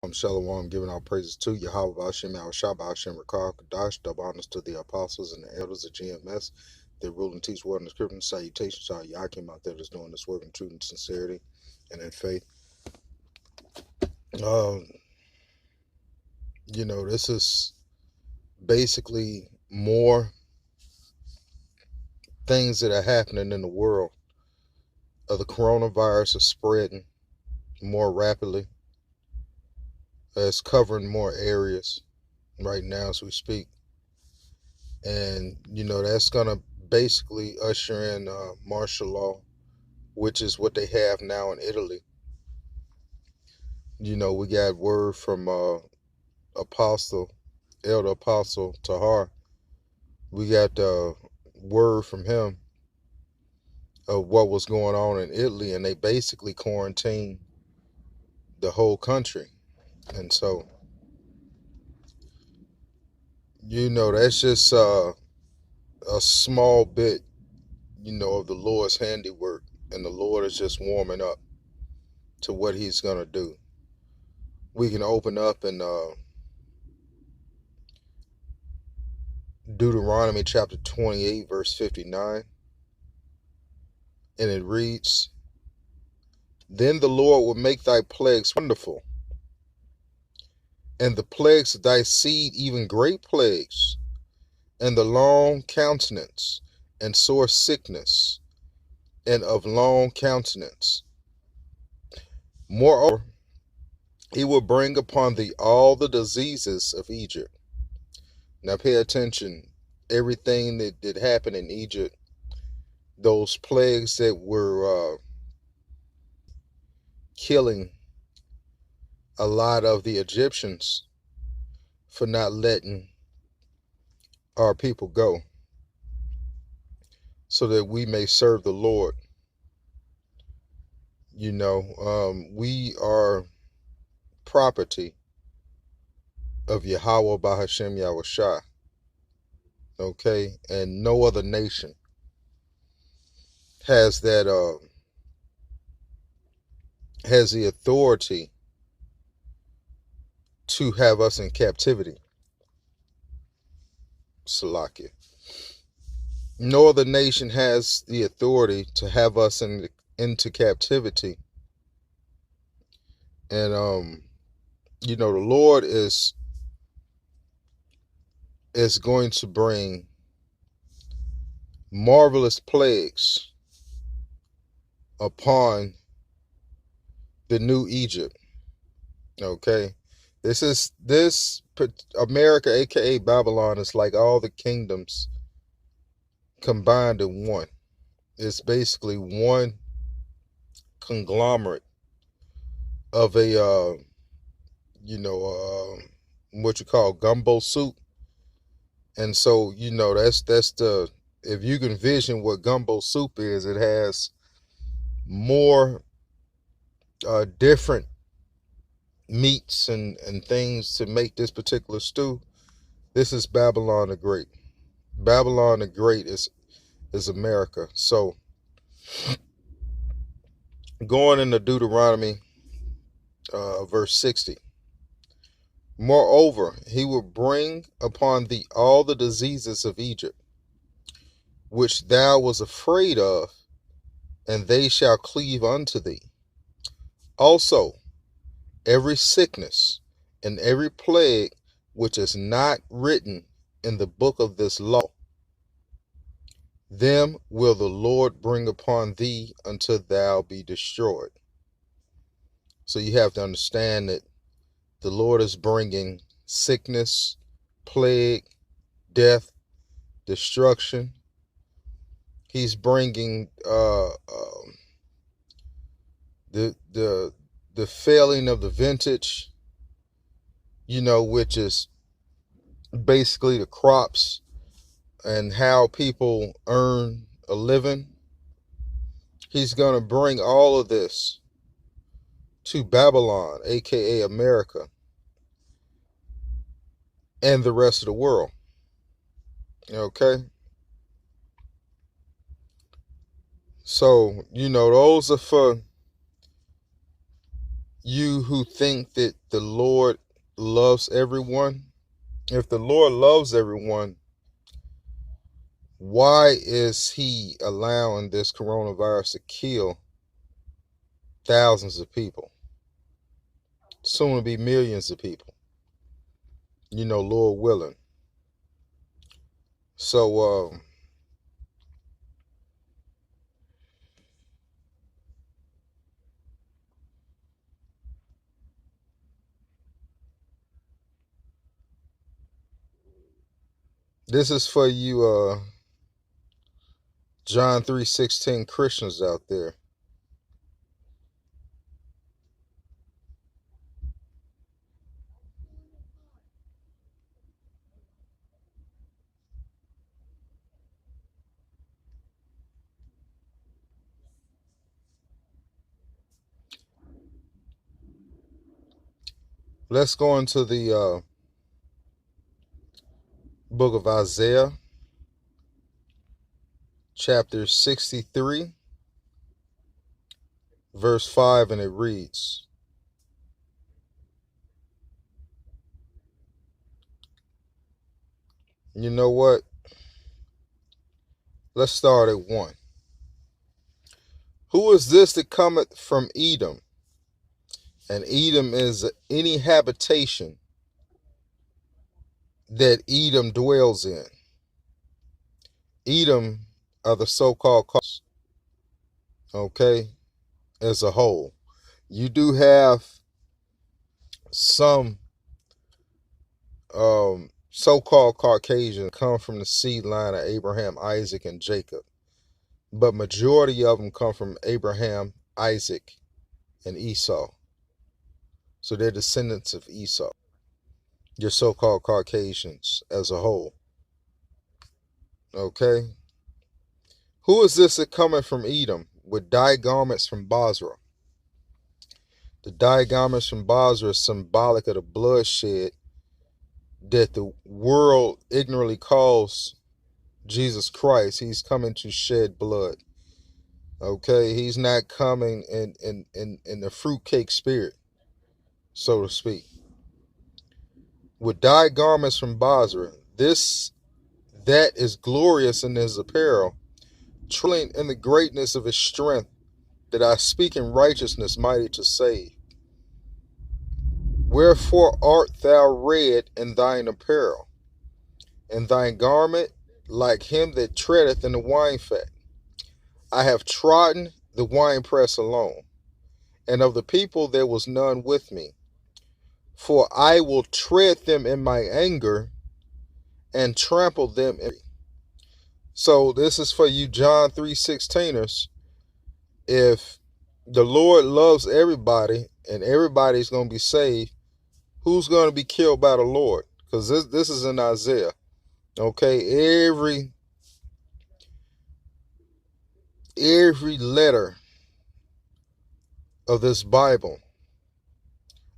Shalom, giving our praises to Yahweh, Hashem, Al Shabbat, Hashem, Rakar, Kadash, double honors to the apostles and the elders of GMS, that rule and teach word in the scripture. Salutations to all Yakim out there that's doing this work in truth and sincerity and in faith. Um, this is basically more things that are happening in the world. The coronavirus is spreading more rapidly. It's covering more areas right now as we speak. And, that's going to basically usher in martial law, which is what they have now in Italy. We got word from Elder Apostle Tahar. We got word from him of what was going on in Italy, and they basically quarantined the whole country. And so, that's just a small bit, of the Lord's handiwork. And the Lord is just warming up to what he's going to do. We can open up in Deuteronomy chapter 28, verse 59. And it reads, "Then the Lord will make thy plagues wonderful, and the plagues of thy seed even great plagues, and the long countenance, and sore sickness, and of long countenance. Moreover, he will bring upon thee all the diseases of Egypt." Now pay attention. Everything that happened in Egypt, those plagues that were killing a lot of the Egyptians for not letting our people go so that we may serve the Lord. We are property of Yahweh Bahashem Yahushua. Okay, and no other nation has that has the authority to have us in captivity. Salakia. No other nation has the authority to have us into captivity. And the Lord is going to bring marvelous plagues upon the new Egypt. Okay, this America, aka Babylon, is like all the kingdoms combined in one. It's basically one conglomerate of a what you call gumbo soup. And so that's the, if you can vision what gumbo soup is, it has more different meats and things to make this particular stew. This is Babylon the Great. Babylon the Great is America. So going into Deuteronomy verse 60. "Moreover, he will bring upon thee all the diseases of Egypt, which thou was afraid of, and they shall cleave unto thee. Also, every sickness and every plague which is not written in the book of this law, them will the Lord bring upon thee until thou be destroyed." So you have to understand that the Lord is bringing sickness, plague, death, destruction. He's bringing the failing of the vintage, which is basically the crops and how people earn a living. He's going to bring all of this to Babylon, aka America, and the rest of the world. Okay? So, those are for you who think that the Lord loves everyone, if the Lord loves everyone, why is he allowing this coronavirus to kill thousands of people, soon to be millions of people, Lord willing? So this is for you John 3:16 Christians out there. Let's go into the book of Isaiah, chapter 63, verse 5, and it reads, you know what? Let's start at 1. Who is this that cometh from Edom? And Edom is any habitation that Edom dwells in. Edom are the so-called cults, okay, as a whole. You do have some so-called Caucasians come from the seed line of Abraham, Isaac, and Jacob. But majority of them come from Abraham, Isaac, and Esau. So they're descendants of Esau, your so-called Caucasians as a whole. Okay? Who is this that cometh from Edom with dyed garments from Basra? The dyed garments from Basra is symbolic of the bloodshed that the world ignorantly calls Jesus Christ. He's coming to shed blood. Okay? He's not coming in the fruitcake spirit, so to speak. With dyed garments from Basra, that is glorious in his apparel, trailing in the greatness of his strength, that I speak in righteousness, mighty to save. Wherefore art thou red in thine apparel, and thine garment like him that treadeth in the wine fat? I have trodden the winepress alone, and of the people there was none with me. For I will tread them in my anger, and trample them in. So this is for you John 3:16ers. If the Lord loves everybody and everybody's going to be saved, who's going to be killed by the Lord? Because this is in Isaiah. Okay, every letter of this Bible,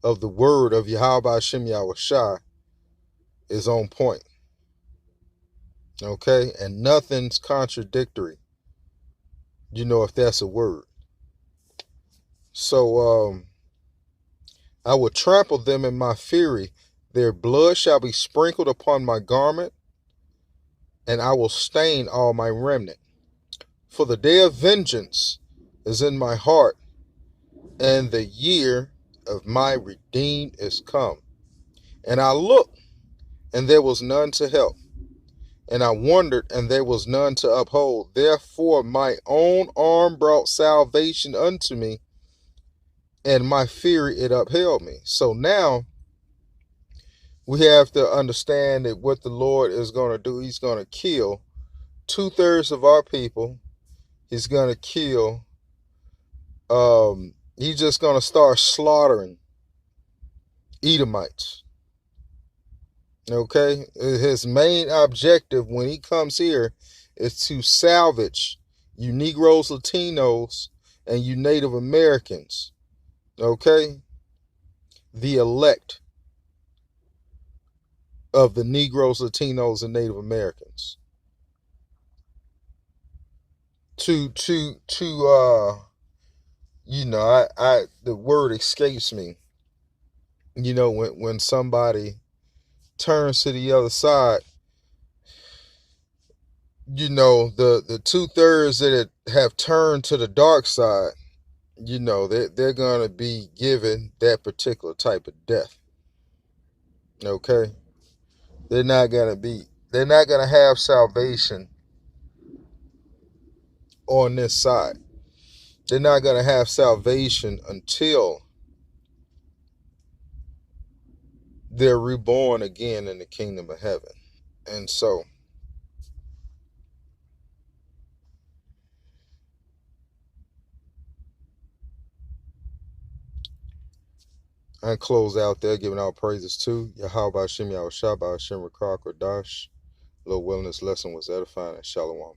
of the word of Yahweh Hashem Yahushua, is on point. Okay, and nothing's contradictory, if that's a word. So I will trample them in my fury. Their blood shall be sprinkled upon my garment, and I will stain all my remnant. For the day of vengeance is in my heart, and the year of my redeemed is come. And I looked, and there was none to help. And I wondered, and there was none to uphold. Therefore my own arm brought salvation unto me, and my fury it upheld me. So now we have to understand that what the Lord is going to do, he's going to kill 2/3 of our people. He's going to kill, he's just going to start slaughtering Edomites. Okay? His main objective when he comes here is to salvage you Negroes, Latinos, and you Native Americans. Okay? The elect of the Negroes, Latinos, and Native Americans. To the word escapes me. When somebody turns to the other side, the 2/3 that have turned to the dark side, they're gonna be given that particular type of death. Okay, they're not gonna be. They're not gonna have salvation on this side. They're not gonna have salvation until they're reborn again in the kingdom of heaven. And so I close out there giving our praises to Yahweh Hashem Yahushua Hashem Rakar Kodash. Lord willing, this lesson was edifying, and Shalom.